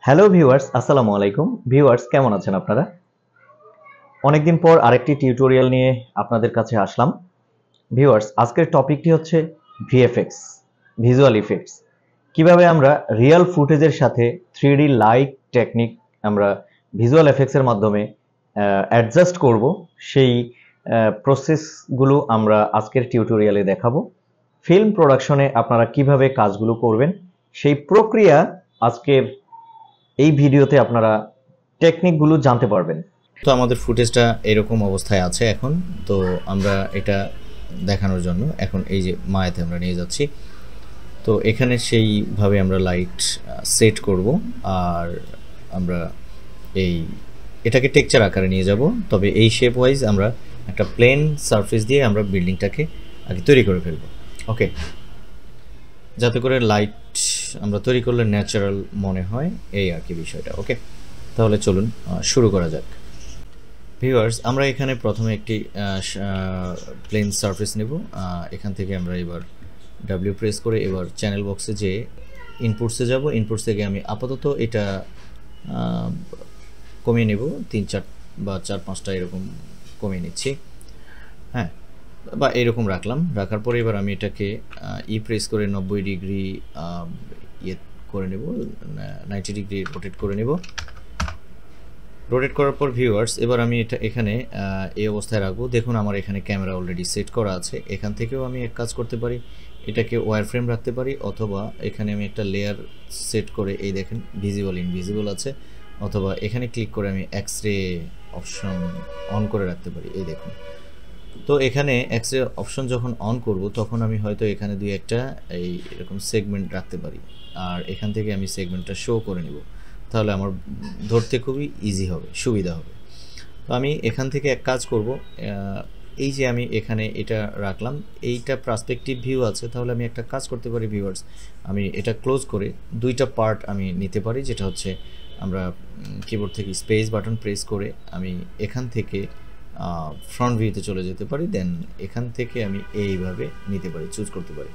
Hello viewers, আসসালামু আলাইকুম। Viewers কেমন আছেন আপনারা? অনেকদিন পর আরেকটি টিউটোরিয়াল নিয়ে আপনাদের কাছে আসলাম। ভিউয়ার্স, আজকের টপিকটি হচ্ছে ভিএফএক্স, ভিজুয়াল ইফেক্টস। কিভাবে আমরা রিয়েল ফুটেজের সাথে 3D লাইট টেকনিক আমরা ভিজুয়াল এফেক্টসের মাধ্যমে অ্যাডজাস্ট করব, সেই প্রসেসগুলো আমরা আজকের টিউটোরিয়ালে দেখাবো। ফিল্ম প্রোডাকশনে আপনারা কিভাবে কাজগুলো করবেন, সেই প্রক্রিয়া আজকের এই ভিডিওতে আপনারা টেকনিকগুলো জানতে পারবেন। তো আমাদের ফুটেজটা এরকম অবস্থায় আছে এখন। তো আমরা এটা দেখানোর জন্য এখন এই যে মায়াতে আমরা নিয়ে যাচ্ছি। তো এখানে সেইভাবে আমরা লাইট সেট করব, আর আমরা এটাকে টেক্সচার আকারে নিয়ে যাব। তবে এই শেপ ওয়াইজ আমরা একটা প্লেন সারফেস দিয়ে আমরা বিল্ডিংটাকে আগে তৈরি করে ফেলব। ওকে, যাতে করে লাইট আমরা তৈরি করলে ন্যাচারাল মনে হয়, এই আর কি বিষয়টা। ওকে, তাহলে চলুন শুরু করা যাক। ভিউয়ার্স, আমরা এখানে প্রথমে একটি প্লেন সারফেস নেব। এখান থেকে আমরা এবার ডাব্লিউ প্রেস করে এবার চ্যানেল বক্সে যে ইনপুটসে যাব। ইনপুটস থেকে আমি আপাতত এটা কমিয়ে নেব, 3-4 বা 4-5টা এরকম কমিয়ে নিচ্ছি। হ্যাঁ, বা এরকম রাখলাম। রাখার পরে এবার আমি এটাকে প্রেস করে 90 ডিগ্রি ইয়ে করে নেব, 90 ডিগ্রি রোটেট করে নেব। রোটেট করার পর ভিউয়ার্স, এবার আমি এটা এখানে এই অবস্থায় রাখবো। দেখুন আমার এখানে ক্যামেরা অলরেডি সেট করা আছে। এখান থেকেও আমি এক কাজ করতে পারি, এটাকে ওয়্যার ফ্রেম রাখতে পারি, অথবা এখানে আমি একটা লেয়ার সেট করে এই দেখেন ভিজিবল ইনভিজিবল আছে, অথবা এখানে ক্লিক করে আমি এক্সরে অপশন অন করে রাখতে পারি। এই দেখুন, তো এখানে এক্সরে অপশন যখন অন করব তখন আমি হয়তো এখানে দুই একটা এই এরকম সেগমেন্ট রাখতে পারি, আর এখান থেকে আমি সেগমেন্টটা শো করে নেব। তাহলে আমার ধরতে খুবই ইজি হবে, সুবিধা হবে। তো আমি এখান থেকে এক কাজ করব, এই যে আমি এখানে এটা রাখলাম, এইটা পার্সপেক্টিভ ভিউ আছে। তাহলে আমি একটা কাজ করতে পারি ভিউয়ার্স, আমি এটা ক্লোজ করে দুইটা পার্ট আমি নিতে পারি, যেটা হচ্ছে আমরা কিবোর্ড থেকে স্পেস বাটন প্রেস করে আমি এখান থেকে ফ্রন্ট ভিউতে চলে যেতে পারি। দেন এখান থেকে আমি এইভাবে নিতে পারি, চুজ করতে পারি,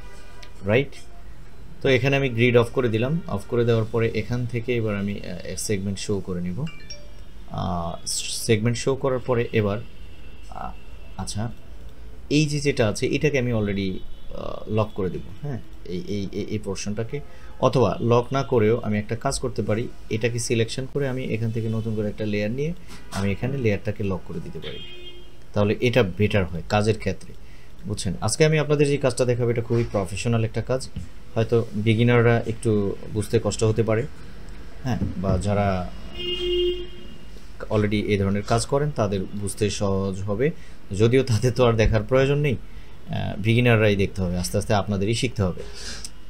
রাইট? তো এখানে আমি গ্রিড অফ করে দিলাম। অফ করে দেওয়ার পরে এখান থেকে এবার আমি সেগমেন্ট শো করে নিব। সেগমেন্ট শো করার পরে এবার আচ্ছা, এই যে যেটা আছে এটাকে আমি অলরেডি লক করে দেব। হ্যাঁ, এই এই এই পোর্শনটাকে, অথবা লক না করেও আমি একটা কাজ করতে পারি, এটাকে সিলেকশন করে আমি এখান থেকে নতুন করে একটা লেয়ার নিয়ে আমি এখানে লেয়ারটাকে লক করে দিতে পারি। তাহলে এটা বেটার হয় কাজের ক্ষেত্রে, বুঝছেন? আজকে আমি আপনাদের যে কাজটা দেখাবো এটা খুবই প্রফেশনাল একটা কাজ, হয়তো বিগিনাররা একটু বুঝতে কষ্ট হতে পারে, হ্যাঁ, বা যারা অলরেডি এই ধরনের কাজ করেন তাদের বুঝতে সহজ হবে। যদিও তাদের তো আর দেখার প্রয়োজন নেই, বিগিনাররাই দেখতে হবে, আস্তে আস্তে আপনাদেরই শিখতে হবে,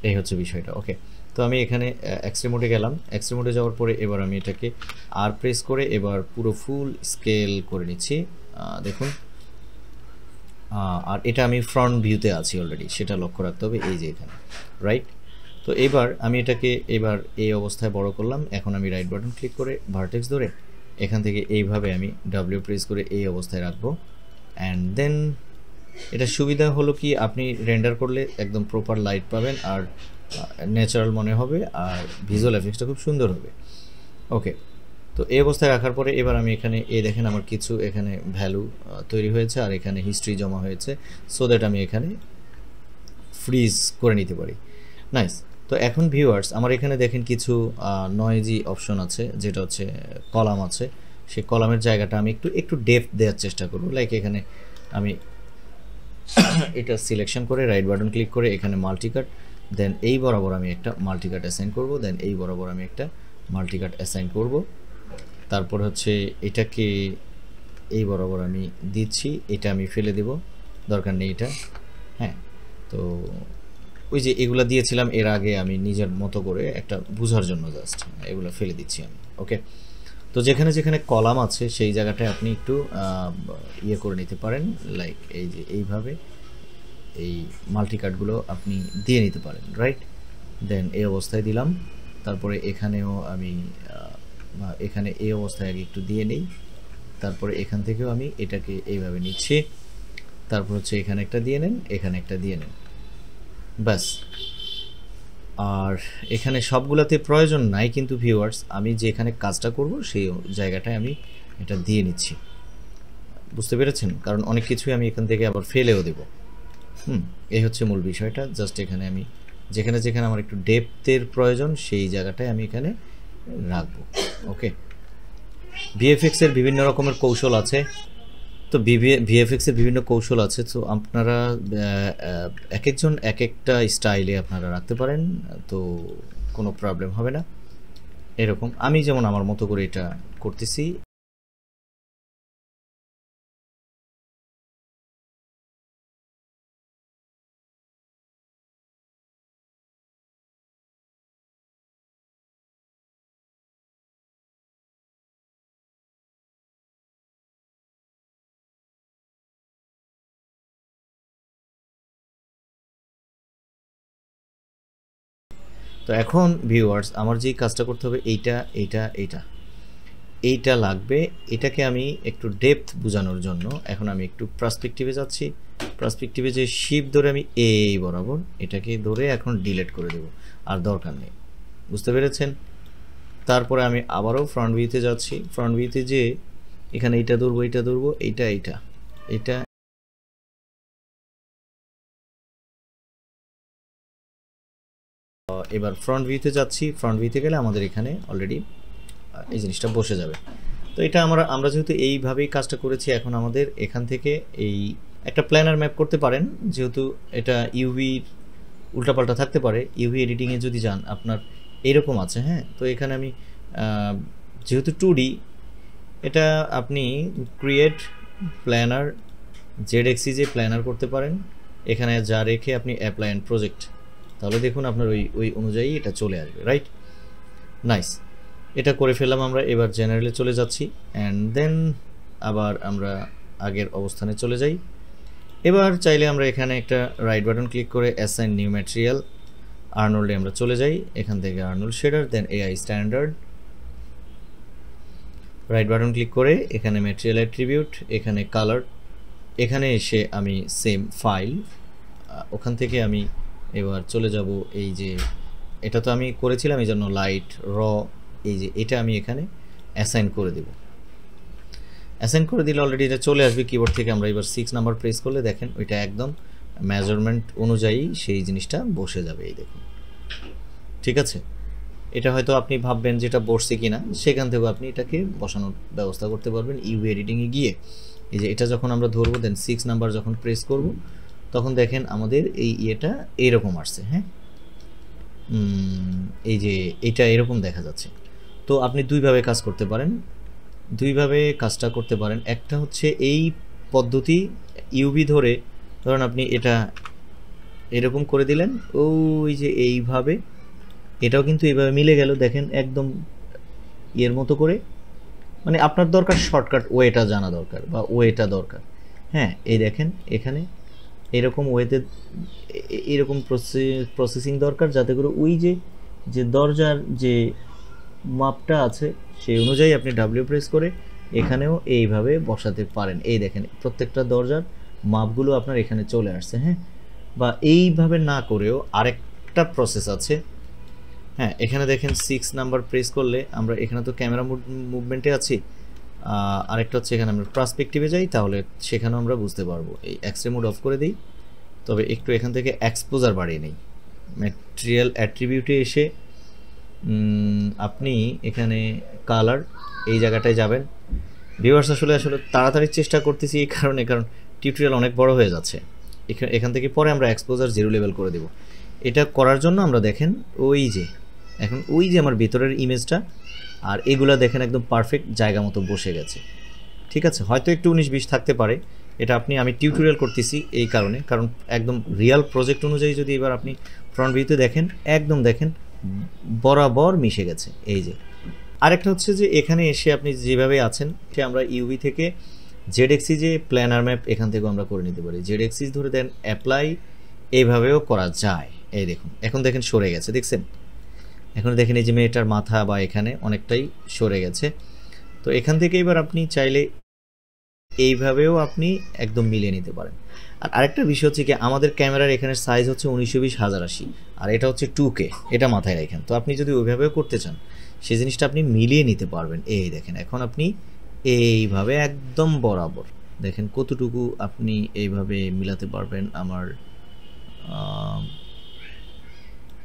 এই হচ্ছে বিষয়টা। ওকে, তো আমি এখানে এক্সরে মোডে গেলাম। এক্সরে মোডে যাওয়ার পরে এবার আমি এটাকে আর প্রেস করে এবার পুরো ফুল স্কেল করে নিচ্ছি। দেখুন, আর এটা আমি ফ্রন্ট ভিউতে আছি অলরেডি, সেটা লক্ষ্য রাখতে হবে, এই যে এখানে, রাইট? তো এবার আমি এটাকে এবার এই অবস্থায় বড় করলাম। এখন আমি রাইট বাটন ক্লিক করে ভার্টেক্স ধরে এখান থেকে এইভাবে আমি ডাব্লিউ প্রেস করে এই অবস্থায় রাখবো। অ্যান্ড দেন এটা সুবিধা হলো কি, আপনি রেন্ডার করলে একদম প্রপার লাইট পাবেন, আর ন্যাচারাল মনে হবে, আর ভিজুয়াল এফেক্টসটা খুব সুন্দর হবে। ওকে, তো এই অবস্থায় রাখার পরে এবার আমি এখানে এই দেখেন আমার কিছু এখানে ভ্যালু তৈরি হয়েছে, আর এখানে হিস্ট্রি জমা হয়েছে, সো দ্যাট আমি এখানে ফ্রিজ করে নিতে পারি। নাইস। তো এখন ভিউয়ার্স, আমার এখানে দেখেন কিছু নয়েজি অপশন আছে, যেটা হচ্ছে কলাম আছে। সেই কলামের জায়গাটা আমি একটু একটু ডেপথ দেওয়ার চেষ্টা করব। লাইক এখানে আমি এটা সিলেকশন করে রাইট বাটন ক্লিক করে এখানে মাল্টিকাট, দেন এই বরাবর আমি একটা মাল্টিকাট অ্যাসাইন করব, দেন এই বরাবর আমি একটা মাল্টিকাট অ্যাসাইন করব। তারপর হচ্ছে এটাকে এই বরাবর আমি দিচ্ছি, এটা আমি ফেলে দেব, দরকার নেই এটা। হ্যাঁ, তো ওই যে এগুলা দিয়েছিলাম এর আগে, আমি নিজের মতো করে একটা বুঝার জন্য জাস্ট এগুলো ফেলে দিচ্ছি আমি। ওকে, তো যেখানে যেখানে কলাম আছে সেই জায়গাটায় আপনি একটু ইয়ে করে নিতে পারেন, লাইক এই যে এইভাবে এই মাল্টিকাটগুলো আপনি দিয়ে নিতে পারেন, রাইট? দেন এই অবস্থায় দিলাম। তারপরে এখানেও আমি এখানে এই অবস্থায় আগে একটু দিয়ে নিই, তারপরে এখান থেকেও আমি এটাকে এইভাবে নিচ্ছি। তারপর হচ্ছে এখানে একটা দিয়ে নেন, এখানে একটা দিয়ে নেন, ব্যাস। আর এখানে সবগুলাতে প্রয়োজন নাই কিন্তু ভিউয়ার্স, আমি যেখানে কাজটা করব সেই জায়গাটায় আমি এটা দিয়ে নিচ্ছি, বুঝতে পেরেছেন? কারণ অনেক কিছুই আমি এখান থেকে আবার ফেলেও দেব। এই হচ্ছে মূল বিষয়টা। জাস্ট এখানে আমি যেখানে যেখানে আমার একটু ডেপথের প্রয়োজন সেই জায়গাটায় আমি এখানে রাখবো। ওকে, ভিএফএক্সের বিভিন্ন রকমের কৌশল আছে। তো ভিএফএক্সের বিভিন্ন কৌশল আছে, তো আপনারা এক একজন এক একটা স্টাইলে আপনারা রাখতে পারেন, তো কোনো প্রবলেম হবে না। এরকম আমি যেমন আমার মতো করে এটা করতেছি। তো এখন ভিউয়ার্স আমার যেই কাজটা করতে হবে এইটা লাগবে। এটাকে আমি একটু ডেপথ বোঝানোর জন্য এখন আমি একটু পার্সপেক্টিভে যাচ্ছি। পার্সপেক্টিভে যে শিপ ধরে আমি এই বরাবর এটাকে ধরে এখন ডিলিট করে দেব, আর দরকার নেই, বুঝতে পেরেছেন? তারপরে আমি আবারও ফ্রন্ট ভিউতে যাচ্ছি। ফ্রন্ট ভিউতে যে এখানে এইটা ধরবো, এটা এবার ফ্রন্ট ভিউতে যাচ্ছি। ফ্রন্ট ভিউতে গেলে আমাদের এখানে অলরেডি এই জিনিসটা বসে যাবে। তো এটা আমরা যেহেতু এইভাবেই কাজটা করেছি, এখন আমাদের এখান থেকে এই একটা প্ল্যানার ম্যাপ করতে পারেন, যেহেতু এটা ইউভি উল্টাপাল্টা থাকতে পারে। ইউভি এডিটিংয়ে যদি যান আপনার এইরকম আছে, হ্যাঁ। তো এখানে আমি যেহেতু 2D, এটা আপনি ক্রিয়েট প্ল্যানার ZXC যে প্ল্যানার করতে পারেন, এখানে যা রেখে আপনি অ্যাপ্লাই অ্যান্ড প্রজেক্ট, তাহলে দেখুন আপনার ওই অনুযায়ী এটা চলে আসবে, রাইট? নাইস, এটা করে ফেললাম আমরা। এবার জেনারেলে চলে যাচ্ছি, অ্যান্ড দেন আবার আমরা আগের অবস্থানে চলে যাই। এবার চাইলে আমরা এখানে একটা রাইট বাটন ক্লিক করে অ্যাসাইন নিউ ম্যাটেরিয়াল, আর্নল্ডে আমরা চলে যাই। এখান থেকে Arnold shader, then AI standard, right button click করে এখানে ম্যাটেরিয়াল অ্যাট্রিবিউট, এখানে কালার, এখানে এসে আমি সেম ফাইল, ওখান থেকে আমি এবার চলে যাব এই যে এটা তো আমি করেছিলাম, এই জন্য লাইট র, এই যে এটা আমি এখানে অ্যাসাইন করে দেব। অ্যাসাইন করে দিলে অলরেডি এটা চলে আসবে কিবোর্ড থেকে। আমরা এবার 6 নাম্বার প্রেস করলে দেখেন ওইটা একদম মেজারমেন্ট অনুযায়ী সেই জিনিসটা বসে যাবে, এই দেখুন, ঠিক আছে? এটা হয়তো আপনি ভাববেন যেটা বসছে কিনা, সেখান থেকেও আপনি এটাকে বসানোর ব্যবস্থা করতে পারবেন ইউভি এডিটিংয়ে গিয়ে। এই যে এটা যখন আমরা ধরবো, দেন 6 নাম্বার যখন প্রেস করব, তখন দেখেন আমাদের এই ইয়েটা এইরকম আসছে, হ্যাঁ। এই যে এটা এরকম দেখা যাচ্ছে। তো আপনি দুইভাবে কাজ করতে পারেন, কাজটা করতে পারেন। একটা হচ্ছে এই পদ্ধতি, ইউভি ধরে ধরুন আপনি এটা এরকম করে দিলেন, ওই যে এইভাবে, এটাও কিন্তু এইভাবে মিলে গেল, দেখেন একদম এর মতো করে। মানে আপনার দরকার শর্টকাট ওয়েটা জানা দরকার, বা ওয়েটা দরকার, হ্যাঁ। এই দেখেন এখানে এরকম ওয়েতে এরকম প্রসেসিং দরকার, যাতে করে ওই যে দরজার যে মাপটা আছে সেই অনুযায়ী আপনি ডাব্লিউ প্রেস করে এখানেও এইভাবে বসাতে পারেন। এই দেখেন প্রত্যেকটা দরজার মাপগুলো আপনার এখানে চলে আসছে, হ্যাঁ। বা এইভাবে না করেও আরেকটা প্রসেস আছে, হ্যাঁ। এখানে দেখেন 6 নাম্বার প্রেস করলে আমরা এখানে তো ক্যামেরা মুভমেন্টে আছি, আরেকটা হচ্ছে এখানে আমরা পার্সপেক্টিভে যাই, তাহলে সেখানেও আমরা বুঝতে পারবো। এই এক্সরে মোড অফ করে দিই, তবে একটু এখান থেকে এক্সপোজার বাড়িয়ে নেই। ম্যাটেরিয়াল অ্যাট্রিবিউটে এসে আপনি এখানে কালার এই জায়গাটায় যাবেন। ভিউয়ার্স আসলে তাড়াতাড়ি চেষ্টা করতেছি এই কারণে, কারণ টিউটোরিয়াল অনেক বড় হয়ে যাচ্ছে। এখান থেকে পরে আমরা এক্সপোজার 0 লেভেল করে দেব। এটা করার জন্য আমরা দেখেন ওই যে এখন ওই যে আমার ভিতরের ইমেজটা, আর এগুলা দেখেন একদম পারফেক্ট জায়গা মতো বসে গেছে, ঠিক আছে? হয়তো একটু 19-20 থাকতে পারে, এটা আমি টিউটোরিয়াল করতেছি এই কারণে, কারণ একদম রিয়াল প্রজেক্ট অনুযায়ী যদি এবার আপনি ফ্রন্ট ভিউতে দেখেন, একদম দেখেন বরাবর মিশে গেছে। এই যে আরেকটা হচ্ছে যে এখানে এসে আপনি যেভাবে আছেন, সে আমরা ইউভি থেকে ZXC যে প্ল্যানার ম্যাপ, এখান থেকেও আমরা করে নিতে পারি। ZXC ধরে দেন অ্যাপ্লাই, এইভাবেও করা যায়। এই দেখুন এখন দেখেন সরে গেছে, দেখছেন? এখন দেখেন এই যে মেয়েটার মাথা বা এখানে অনেকটাই সরে গেছে। তো এখান থেকে এবার আপনি চাইলে এইভাবেও আপনি একদম মিলিয়ে নিতে পারেন। আর আরেকটা বিষয় হচ্ছে কি, আমাদের ক্যামেরার এখানে সাইজ হচ্ছে 1920x1080, আর এটা হচ্ছে 2K, এটা মাথায় রাখেন। তো আপনি যদি ওইভাবেও করতে চান, সেই জিনিসটা আপনি মিলিয়ে নিতে পারবেন। এই দেখেন, এখন আপনি এইভাবে একদম বরাবর দেখেন কতটুকু আপনি এইভাবে মিলাতে পারবেন। আমার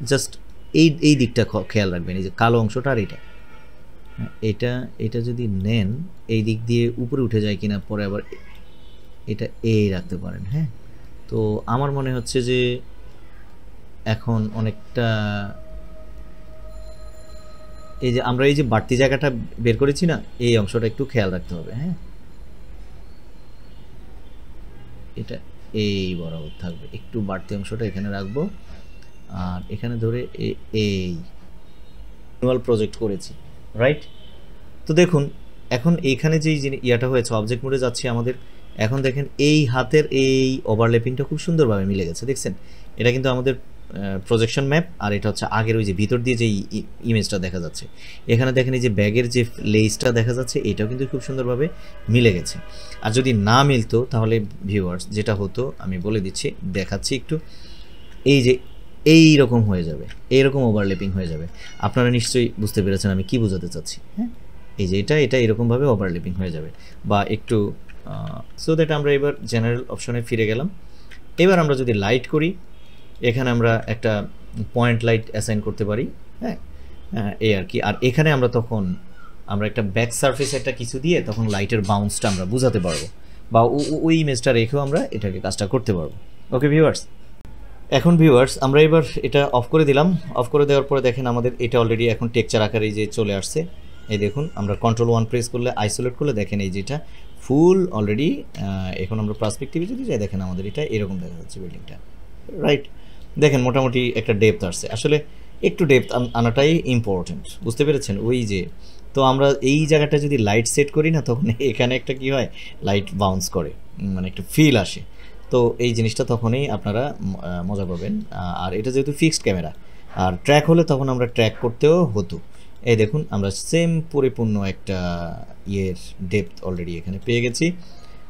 জাস্ট এই দিকটা খেয়াল রাখবেন, এই যে কালো অংশটা আর এটা, এটা যদি নেন এই দিক দিয়ে উপরে উঠে যায় কিনা, পরে আবার এটা এই রাখতে পারেন। হ্যাঁ, তো আমার মনে হচ্ছে যে এখন অনেকটা, এই যে আমরা এই যে বাড়তি জায়গাটা বের করেছি না, এই অংশটা একটু খেয়াল রাখতে হবে। হ্যাঁ, এটা এই বরাবর থাকবে, একটু বাড়তি অংশটা এখানে রাখবো, আর এখানে ধরে এই ম্যানুয়াল প্রজেক্ট করেছি, রাইট? তো দেখুন এখন এইখানে যেই ইয়াটা হয়েছে, অবজেক্ট মোডে যাচ্ছি আমাদের, এখন দেখেন এই হাতের এই ওভারল্যাপিংটা খুব সুন্দরভাবে মিলে গেছে, দেখছেন? এটা কিন্তু আমাদের প্রজেকশন ম্যাপ, আর এটা হচ্ছে আগের ওই যে ভিতর দিয়ে যে ইমেজটা দেখা যাচ্ছে। এখানে দেখেন এই যে ব্যাগের যে লেসটা দেখা যাচ্ছে, এটাও কিন্তু খুব সুন্দরভাবে মিলে গেছে। আর যদি না মিলতো তাহলে ভিউয়ার্স যেটা হতো আমি বলে দিচ্ছি, দেখাচ্ছি একটু, এই যে এই রকম হয়ে যাবে, এইরকম ওভারল্যাপিং হয়ে যাবে। আপনারা নিশ্চয়ই বুঝতে পেরেছেন আমি কি বোঝাতে চাচ্ছি। হ্যাঁ, এই যে এটা এরকমভাবে ওভারল্যাপিং হয়ে যাবে, বা একটু সো দ্যাট আমরা এবার জেনারেল অপশনে ফিরে গেলাম। এবার আমরা যদি লাইট করি, এখানে আমরা একটা পয়েন্ট লাইট অ্যাসাইন করতে পারি। হ্যাঁ, এই আর কি। আর এখানে আমরা তখন আমরা একটা ব্যাক সারফেস একটা কিছু দিয়ে তখন লাইটের বাউন্সটা আমরা বুঝাতে পারবো, বা ওই ইমেজটা রেখেও আমরা এটাকে কাজটা করতে পারবো। ওকে ভিউয়ার্স, এখন ভিউয়ার্স আমরা এবার এটা অফ করে দিলাম। অফ করে দেওয়ার পরে দেখেন আমাদের এটা অলরেডি এখন টেকচার আকারে যে চলে আসছে। এই দেখুন, আমরা Ctrl+1 প্রেস করলে, আইসোলেট করলে দেখেন এই যেটা ফুল অলরেডি। এখন আমরা পার্সপেক্টিভে যদি যাই, দেখেন আমাদের এটা এরকম দেখা যাচ্ছে বিল্ডিংটা, রাইট? দেখেন মোটামুটি একটা ডেপথ আসছে। আসলে একটু ডেপথ আনাটাই ইম্পর্টেন্ট, বুঝতে পেরেছেন? ওই যে, তো আমরা এই জায়গাটা যদি লাইট সেট করি না, তখন এখানে একটা কি হয়, লাইট বাউন্স করে, মানে একটা ফিল আসে। তো এই জিনিসটা তখনই আপনারা মজা পাবেন। আর এটা যেহেতু ফিক্সড ক্যামেরা, আর ট্র্যাক হলে তখন আমরা ট্র্যাক করতেও হতো। এই দেখুন আমরা সেম পরিপূর্ণ একটা ইয়ের ডেপথ অলরেডি এখানে পেয়ে গেছি।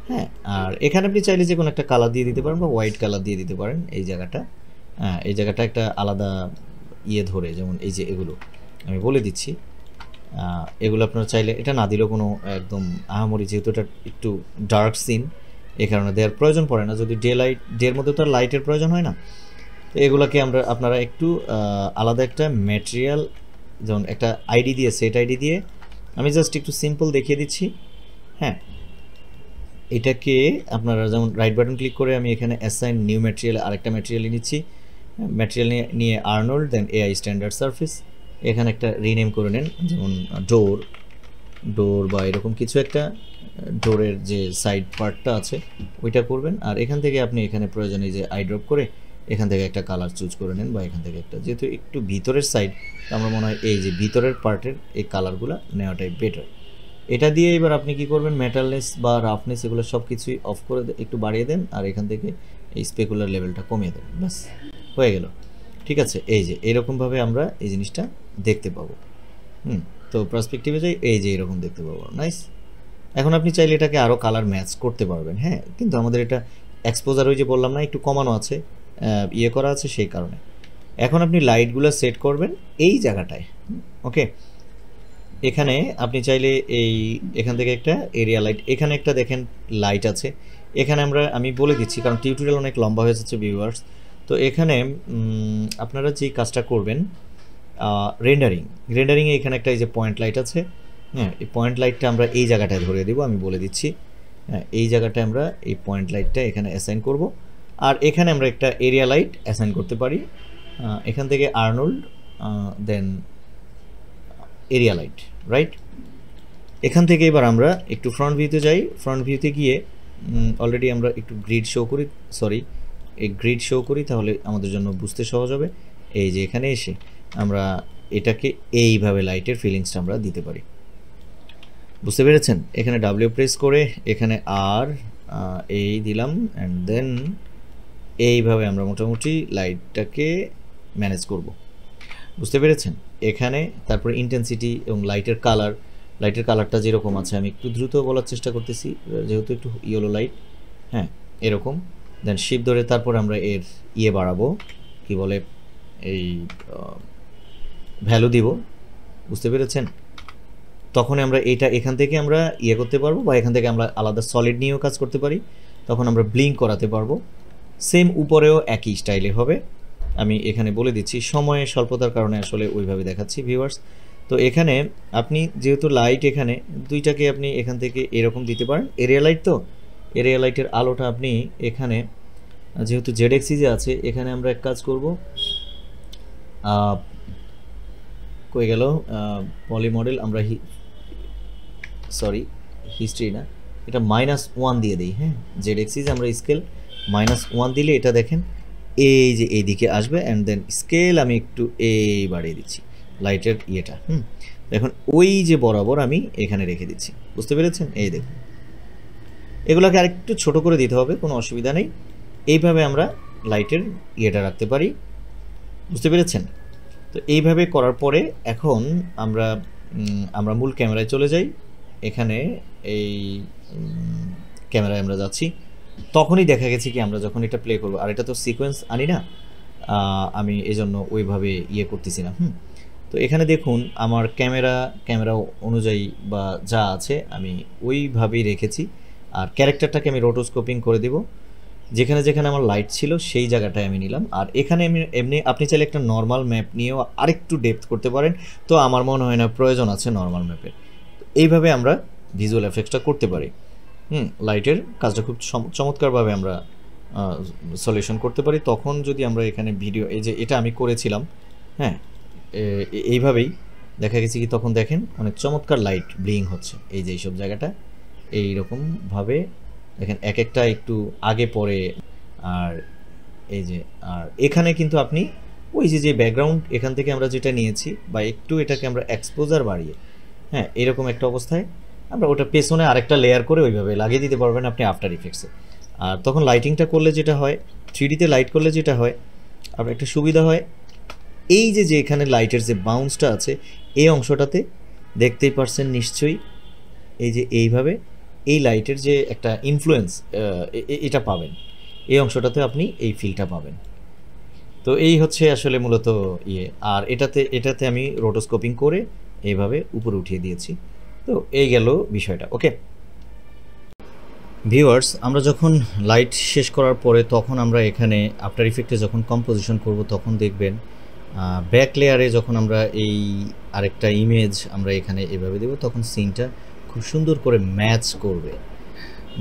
হ্যাঁ, আর এখানে আপনি চাইলে যে কোনো একটা কালার দিয়ে দিতে পারেন, বা হোয়াইট কালার দিয়ে দিতে পারেন এই জায়গাটা। হ্যাঁ, এই জায়গাটা একটা আলাদা ইয়ে ধরে, যেমন এই যে এগুলো আমি বলে দিচ্ছি, এগুলো আপনারা চাইলে এটা না দিলেও কোনো একদম আহামরি, যেহেতু এটা একটু ডার্ক সিন, এই কারণে দেওয়ার প্রয়োজন পড়ে না। যদি ডের মধ্যে তো আর লাইটের প্রয়োজন হয় না, তো এগুলোকে আপনারা একটু আলাদা একটা ম্যাটেরিয়াল, যেমন একটা আইডি দিয়ে, সেট আইডি দিয়ে আমি জাস্ট একটু সিম্পল দেখিয়ে দিচ্ছি। হ্যাঁ, এটাকে আপনারা যেমন রাইট বাটন ক্লিক করে আমি এখানে অ্যাসাইন নিউ ম্যাটেরিয়াল আরেকটা ম্যাটেরিয়াল নিচ্ছি। ম্যাটেরিয়াল নিয়ে আর্নল্ড, দেন এআই স্ট্যান্ডার্ড সারফেস, এখানে একটা রিনেম করে নেন, যেমন ডোর বা এরকম কিছু একটা, ডোরের যে সাইড পার্টটা আছে ওইটা করবেন। আর এখান থেকে আপনি এখানে প্রয়োজনে যে আই ড্রপ করে এখান থেকে একটা কালার চুজ করে নেন, বা এখান থেকে একটা, যেহেতু একটু ভিতরের সাইড, আমার মনে হয় এই যে ভিতরের পার্টের এই কালারগুলো নেওয়াটাই বেটার। এটা দিয়ে এবার আপনি কি করবেন, মেটালনেস বা রাফনেস এগুলো সব কিছুই অফ করে একটু বাড়িয়ে দেন, আর এখান থেকে এই স্পেকুলার লেভেলটা কমিয়ে দেন, ব্যাস হয়ে গেল। ঠিক আছে, এই যে এরকমভাবে আমরা এই জিনিসটা দেখতে পাবো। তো পার্সপেক্টিভে যাই, এই যে এরকম দেখতে পাবো, নাইস। এখন আপনি চাইলে এটাকে আরও কালার ম্যাচ করতে পারবেন। হ্যাঁ, কিন্তু আমাদের এটা এক্সপোজার ওই যে বললাম না, একটু কমানো আছে, ইয়ে করা আছে, সেই কারণে। এখন আপনি লাইটগুলো সেট করবেন এই জায়গাটায়। ওকে, এখানে আপনি চাইলে এখান থেকে একটা এরিয়া লাইট, এখানে একটা দেখেন লাইট আছে, এখানে আমি বলে দিচ্ছি কারণ টিউটোরিয়াল অনেক লম্বা হয়ে যাচ্ছে ভিউয়ার্স। তো এখানে আপনারা যে কাজটা করবেন, রেন্ডারিংয়ে এখানে একটা এই যে পয়েন্ট লাইট আছে। হ্যাঁ, এই পয়েন্ট লাইটটা আমরা এই জায়গাটায় ধরিয়ে দেবো, আমি বলে দিচ্ছি। হ্যাঁ, এই জায়গাটায় আমরা এই পয়েন্ট লাইটটা এখানে অ্যাসাইন করব। আর এখানে আমরা একটা এরিয়া লাইট অ্যাসাইন করতে পারি, এখান থেকে আর্নল্ড, দেন এরিয়া লাইট, রাইট? এখান থেকে এবার আমরা একটু ফ্রন্ট ভিউতে যাই। ফ্রন্ট ভিউতে গিয়ে অলরেডি আমরা একটু গ্রিড শো করি, এই গ্রিড শো করি, তাহলে আমাদের জন্য বুঝতে সহজ হবে। এই যে এখানে এসে আমরা এটাকে এইভাবে লাইটের ফিলিংসটা আমরা দিতে পারি, বুঝতে পেরেছেন? এখানে ডাব্লিউ প্রেস করে এখানে আর এই দিলাম, অ্যান্ড দেন এইভাবে আমরা মোটামুটি লাইটটাকে ম্যানেজ করব, বুঝতে পেরেছেন? এখানে তারপরে ইন্টেন্সিটি এবং লাইটের কালার লাইটের কালারটা যেরকম আছে, আমি একটু দ্রুত বলার চেষ্টা করতেছি যেহেতু একটু ইয়েলো লাইট, হ্যাঁ এরকম। দেন শিপ ধরে তারপর আমরা এর বাড়াবো, কি বলে এই ভ্যালু দিব, বুঝতে পেরেছেন? তখন আমরা এটা এখান থেকে আমরা করতে পারবো, বা এখান থেকে আমরা আলাদা সলিড নিয়েও কাজ করতে পারি, তখন আমরা ব্লিঙ্ক করাতে পারবো। সেম উপরেও একই স্টাইলে হবে। আমি এখানে বলে দিচ্ছি, সময়ের স্বল্পতার কারণে আসলে ওইভাবে দেখাচ্ছি ভিউয়ার্স। তো এখানে আপনি যেহেতু লাইট এখানে দুইটাকে আপনি এখান থেকে এরকম দিতে পারেন, এরিয়া লাইট, তো এরিয়া লাইটের আলোটা আপনি এখানে যেহেতু ZXC আছে, এখানে আমরা এক কাজ করব, কই গেল পলি মডেল, আমরা সরি হিস্ট্রি না, এটা -1 দিয়ে দিই। হ্যাঁ, ZXC আমরা স্কেল -1 দিলে এটা দেখেন এই যে এইদিকে আসবে, অ্যান্ড দেন স্কেল আমি একটু বাড়িয়ে দিচ্ছি লাইটের ইয়েটা। এখন ওই যে বরাবর আমি এখানে রেখে দিচ্ছি, বুঝতে পেরেছেন? এই দেখুন, এগুলোকে আরেকটু ছোট করে দিতে হবে, কোনো অসুবিধা নেই। এইভাবে আমরা লাইটের ইয়েটা রাখতে পারি, বুঝতে পেরেছেন? তো এইভাবে করার পরে এখন আমরা মূল ক্যামেরায় চলে যাই। এখানে এই ক্যামেরায় আমরা যাচ্ছি, তখনই দেখা গেছে কি আমরা যখন এটা প্লে করবো, আর এটা তো সিকোয়েন্স আনি না, আমি এই জন্য ওইভাবে করতেছি না। তো এখানে দেখুন আমার ক্যামেরা অনুযায়ী বা যা আছে আমি ওইভাবেই রেখেছি। আর ক্যারেক্টারটাকে আমি রোটোস্কোপিং করে দেব, যেখানে যেখানে আমার লাইট ছিল সেই জায়গাটায় আমি নিলাম। আর এখানে এমনি আপনি চাইলে একটা নর্মাল ম্যাপ নিয়েও আরেকটু ডেপথ করতে পারেন, তো আমার মনে হয় না প্রয়োজন আছে নর্মাল ম্যাপের। এইভাবে আমরা ভিজুয়াল এফেক্টসটা করতে পারি। লাইটের কাজটা খুব চমৎকারভাবে আমরা সলিউশন করতে পারি। তখন যদি আমরা এখানে ভিডিও, এই যে এটা আমি করেছিলাম, হ্যাঁ এইভাবেই দেখা গেছে কি তখন দেখেন অনেক চমৎকার লাইট ব্লিং হচ্ছে, এই যে এইসব জায়গাটা এইরকমভাবে দেখেন এক একটা একটু আগে পরে। আর এই যে আর এখানে কিন্তু আপনি ওই যে ব্যাকগ্রাউন্ড এখান থেকে আমরা যেটা নিয়েছি, বা একটু এটাকে আমরা এক্সপোজার বাড়িয়ে, হ্যাঁ এরকম একটা অবস্থায় আমরা ওটা পেছনে আরেকটা লেয়ার করে ওইভাবে লাগিয়ে দিতে পারবেন আপনি আফটার ইফেক্টসে। আর তখন লাইটিংটা করলে যেটা হয়, 3Dতে লাইট করলে যেটা হয় আপনার একটা সুবিধা হয়, এই যে এখানে লাইটের যে বাউন্সটা আছে এই অংশটাতে দেখতেই পারছেন নিশ্চয়ই, এই যে এইভাবে এই লাইটের যে একটা ইনফ্লুয়েন্স এটা পাবেন, এই অংশটাতে আপনি এই ফিলটা পাবেন। তো এই হচ্ছে আসলে মূলত আর এটাতে আমি রোটোস্কোপিং করে এইভাবে উপরে উঠিয়ে দিয়েছি। তো এই গেল বিষয়টা। ওকে ভিউয়ার্স, আমরা যখন লাইট শেষ করার পরে তখন আমরা এখানে আফটার ইফেক্টে যখন কম্পোজিশন করব, তখন দেখবেন ব্যাক লেয়ারে যখন আমরা এই আরেকটা ইমেজ আমরা এখানে এভাবে দেব, তখন সিনটা খুব সুন্দর করে ম্যাচ করবে,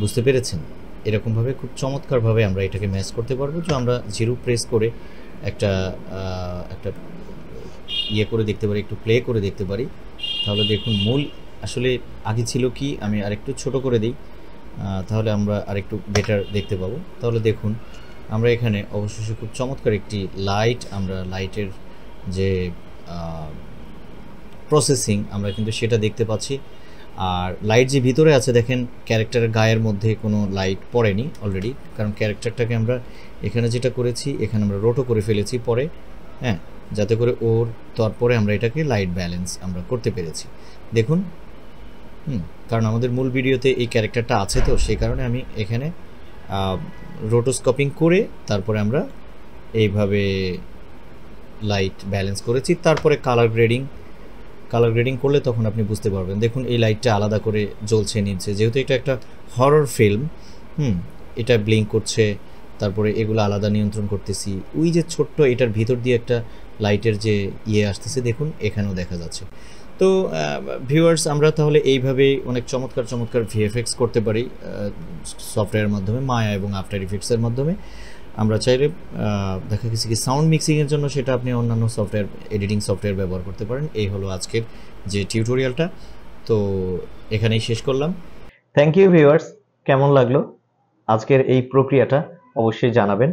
বুঝতে পেরেছেন? এরকমভাবে খুব চমৎকারভাবে আমরা এটাকে ম্যাচ করতে পারবো। যে আমরা জিরো প্রেস করে একটা করে দেখতে পারি, একটু প্লে করে দেখতে পারি। তাহলে দেখুন মূল আসলে আগে ছিল কি, আমি আরেকটু ছোট করে দিই, তাহলে আমরা আরেকটু বেটার দেখতে পাবো। তাহলে দেখুন আমরা এখানে অবশেষে খুব চমৎকার একটি আমরা লাইটের যে প্রসেসিং আমরা কিন্তু সেটা দেখতে পাচ্ছি। আর লাইট যে ভিতরে আছে দেখেন, ক্যারেক্টারের গায়ের মধ্যে কোনো লাইট পড়েনি অলরেডি, কারণ ক্যারেক্টারটাকে আমরা এখানে যেটা করেছি, এখানে আমরা রোটো করে ফেলেছি পরে, হ্যাঁ, যাতে করে ওর তারপরে আমরা এটাকে লাইট ব্যালেন্স আমরা করতে পেরেছি। দেখুন কারণ আমাদের মূল ভিডিওতে এই ক্যারেক্টারটা আছে, তো সেই কারণে আমি এখানে রোটোস্কোপিং করে তারপরে আমরা এইভাবে লাইট ব্যালেন্স করেছি। তারপরে কালার গ্রেডিং করলে তখন আপনি বুঝতে পারবেন। দেখুন এই লাইটটা আলাদা করে জ্বলছে নিচে, যেহেতু এটা একটা হরর ফিল্ম, এটা ব্লিঙ্ক করছে, তারপরে এগুলো আলাদা নিয়ন্ত্রণ করতেছি। ওই যে ছোট্ট এটার ভিতর দিয়ে একটা লাইটের যে আসতেছে দেখুন, এখানেও দেখা যাচ্ছে। তো ভিউয়ার্স, আমরা তাহলে এইভাবে অনেক চমৎকার ভিএফএক্স করতে পারি সফটওয়্যারের মাধ্যমে, মায়া এবং আফটার ইফেক্টসের মাধ্যমে। আমরা চাইলে দেখা গেছে কি সাউন্ড মিক্সিংয়ের জন্য সেটা আপনি অন্যান্য সফটওয়্যার, এডিটিং সফটওয়্যার ব্যবহার করতে পারেন। এই হলো আজকের যে টিউটোরিয়ালটা, তো এখানেই শেষ করলাম। থ্যাংক ইউ ভিউয়ার্স, কেমন লাগলো আজকের এই প্রক্রিয়াটা অবশ্যই জানাবেন।